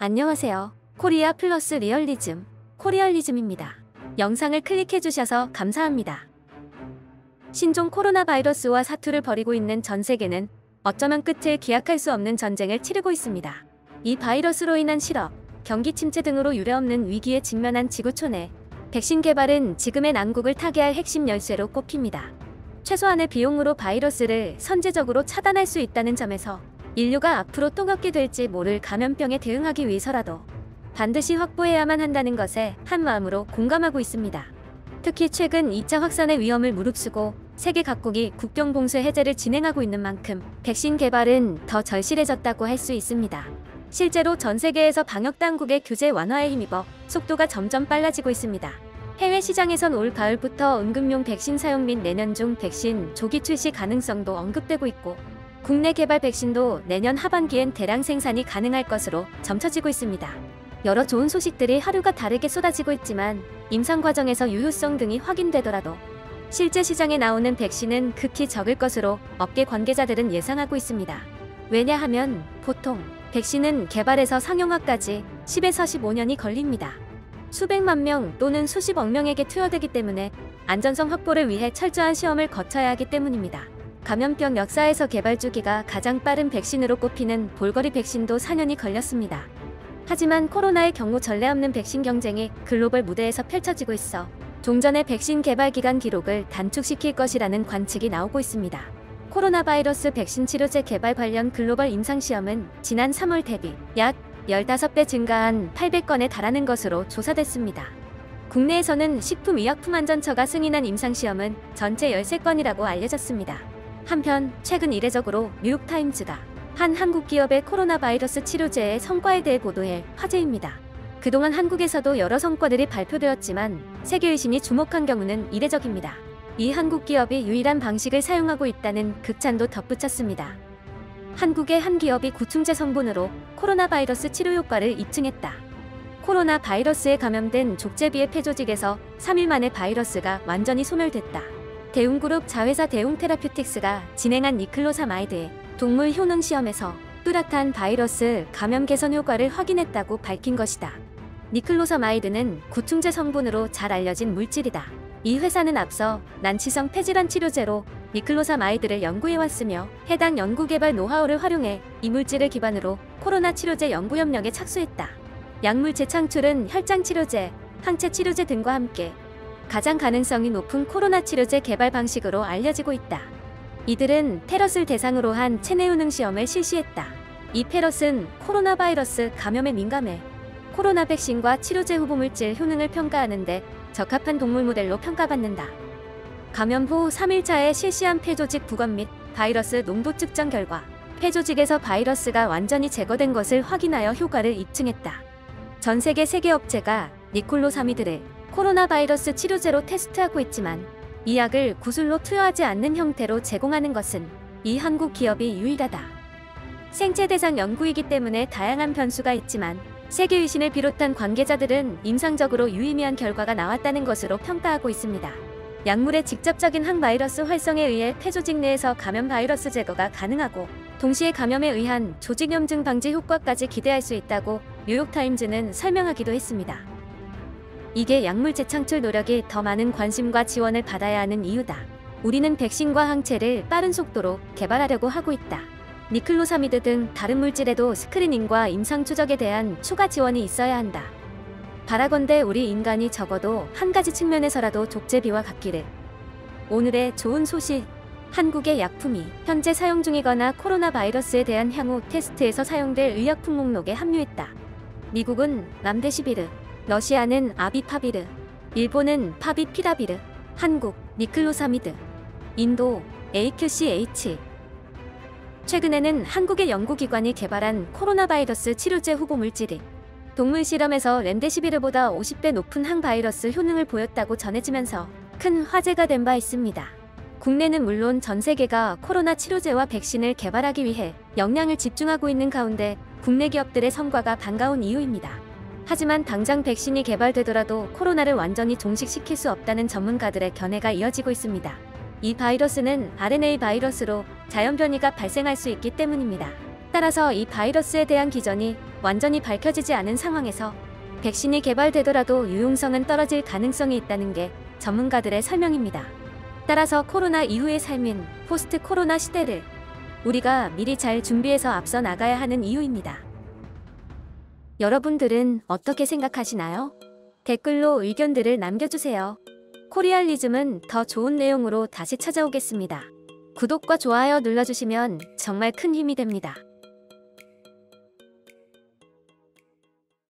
안녕하세요. 코리아 플러스 리얼리즘, 코리얼리즘입니다. 영상을 클릭해주셔서 감사합니다. 신종 코로나 바이러스와 사투를 벌이고 있는 전 세계는 어쩌면 끝을 기약할 수 없는 전쟁을 치르고 있습니다. 이 바이러스로 인한 실업, 경기 침체 등으로 유례없는 위기에 직면한 지구촌에 백신 개발은 지금의 난국을 타개할 핵심 열쇠로 꼽힙니다. 최소한의 비용으로 바이러스를 선제적으로 차단할 수 있다는 점에서 인류가 앞으로 또 겪게 될지 모를 감염병에 대응하기 위해서라도 반드시 확보해야만 한다는 것에 한마음으로 공감하고 있습니다. 특히 최근 2차 확산의 위험을 무릅쓰고 세계 각국이 국경 봉쇄 해제를 진행하고 있는 만큼 백신 개발은 더 절실해졌다고 할 수 있습니다. 실제로 전 세계에서 방역당국의 규제 완화에 힘입어 속도가 점점 빨라지고 있습니다. 해외 시장에선 올 가을부터 응급용 백신 사용 및 내년 중 백신 조기 출시 가능성도 언급되고 있고 국내 개발 백신도 내년 하반기엔 대량 생산이 가능할 것으로 점쳐지고 있습니다. 여러 좋은 소식들이 하루가 다르게 쏟아지고 있지만 임상 과정에서 유효성 등이 확인되더라도 실제 시장에 나오는 백신은 극히 적을 것으로 업계 관계자들은 예상하고 있습니다. 왜냐하면 보통 백신은 개발에서 상용화까지 10에서 15년이 걸립니다. 수백만 명 또는 수십억 명에게 투여되기 때문에 안전성 확보를 위해 철저한 시험을 거쳐야 하기 때문입니다. 감염병 역사에서 개발 주기가 가장 빠른 백신으로 꼽히는 볼거리 백신도 4년이 걸렸습니다. 하지만 코로나의 경우 전례 없는 백신 경쟁이 글로벌 무대에서 펼쳐지고 있어 종전의 백신 개발 기간 기록을 단축시킬 것이라는 관측이 나오고 있습니다. 코로나 바이러스 백신 치료제 개발 관련 글로벌 임상시험은 지난 3월 대비 약 15배 증가한 800건에 달하는 것으로 조사됐습니다. 국내에서는 식품의약품안전처가 승인한 임상시험은 전체 13건이라고 알려졌습니다. 한편 최근 이례적으로 뉴욕타임즈가 한 한국 기업의 코로나 바이러스 치료제의 성과에 대해 보도해 화제입니다. 그동안 한국에서도 여러 성과들이 발표되었지만 세계 의신이 주목한 경우는 이례적입니다. 이 한국 기업이 유일한 방식을 사용하고 있다는 극찬도 덧붙였습니다. 한국의 한 기업이 구충제 성분으로 코로나 바이러스 치료 효과를 입증했다. 코로나 바이러스에 감염된 족제비의 폐조직에서 3일 만에 바이러스가 완전히 소멸됐다. 대웅그룹 자회사 대웅테라퓨틱스가 진행한 니클로사마이드의 동물 효능 시험에서 뚜렷한 바이러스 감염 개선 효과를 확인했다고 밝힌 것이다. 니클로사마이드는 구충제 성분으로 잘 알려진 물질이다. 이 회사는 앞서 난치성 폐질환 치료제로 니클로사마이드를 연구해왔으며 해당 연구개발 노하우를 활용해 이 물질을 기반으로 코로나 치료제 연구 협력에 착수했다. 약물 재창출은 혈장 치료제, 항체 치료제 등과 함께 가장 가능성이 높은 코로나 치료제 개발 방식으로 알려지고 있다. 이들은 페럿을 대상으로 한 체내 효능 시험을 실시했다. 이 페럿은 코로나 바이러스 감염에 민감해 코로나 백신과 치료제 후보물질 효능을 평가하는데 적합한 동물 모델로 평가받는다. 감염 후 3일차에 실시한 폐조직 부검 및 바이러스 농도 측정 결과 폐조직에서 바이러스가 완전히 제거된 것을 확인하여 효과를 입증했다. 전 세계 3개 업체가 니콜로사미드를 코로나 바이러스 치료제로 테스트하고 있지만 이 약을 구슬로 투여하지 않는 형태로 제공하는 것은 이 한국 기업이 유일하다. 생체 대상 연구이기 때문에 다양한 변수가 있지만 세계 의신을 비롯한 관계자들은 임상적으로 유의미한 결과가 나왔다는 것으로 평가하고 있습니다. 약물의 직접적인 항바이러스 활성에 의해 폐조직 내에서 감염 바이러스 제거가 가능하고 동시에 감염에 의한 조직염증 방지 효과까지 기대할 수 있다고 뉴욕타임즈는 설명하기도 했습니다. 이게 약물 재창출 노력이 더 많은 관심과 지원을 받아야 하는 이유다. 우리는 백신과 항체를 빠른 속도로 개발하려고 하고 있다. 니클로사미드 등 다른 물질에도 스크리닝과 임상 추적에 대한 추가 지원이 있어야 한다. 바라건대 우리 인간이 적어도 한 가지 측면에서라도 족제비와 같기를. 오늘의 좋은 소식. 한국의 약품이 현재 사용 중이거나 코로나 바이러스에 대한 향후 테스트에서 사용될 의약품 목록에 합류했다. 미국은 람데시비르, 러시아는 아비파비르, 일본은 파비피라비르, 한국 니클로사미드, 인도 AQCH. 최근에는 한국의 연구기관이 개발한 코로나 바이러스 치료제 후보 물질이 동물 실험에서 렘데시비르보다 50배 높은 항바이러스 효능을 보였다고 전해지면서 큰 화제가 된 바 있습니다. 국내는 물론 전 세계가 코로나 치료제와 백신을 개발하기 위해 역량을 집중하고 있는 가운데 국내 기업들의 성과가 반가운 이유입니다. 하지만 당장 백신이 개발되더라도 코로나를 완전히 종식시킬 수 없다는 전문가들의 견해가 이어지고 있습니다. 이 바이러스는 RNA 바이러스로 자연 변이가 발생할 수 있기 때문입니다. 따라서 이 바이러스에 대한 기전이 완전히 밝혀지지 않은 상황에서 백신이 개발되더라도 유용성은 떨어질 가능성이 있다는 게 전문가들의 설명입니다. 따라서 코로나 이후의 삶인 포스트 코로나 시대를 우리가 미리 잘 준비해서 앞서 나가야 하는 이유입니다. 여러분들은 어떻게 생각하시나요? 댓글로 의견들을 남겨주세요. 코리알리즘은 더 좋은 내용으로 다시 찾아오겠습니다. 구독과 좋아요 눌러주시면 정말 큰 힘이 됩니다.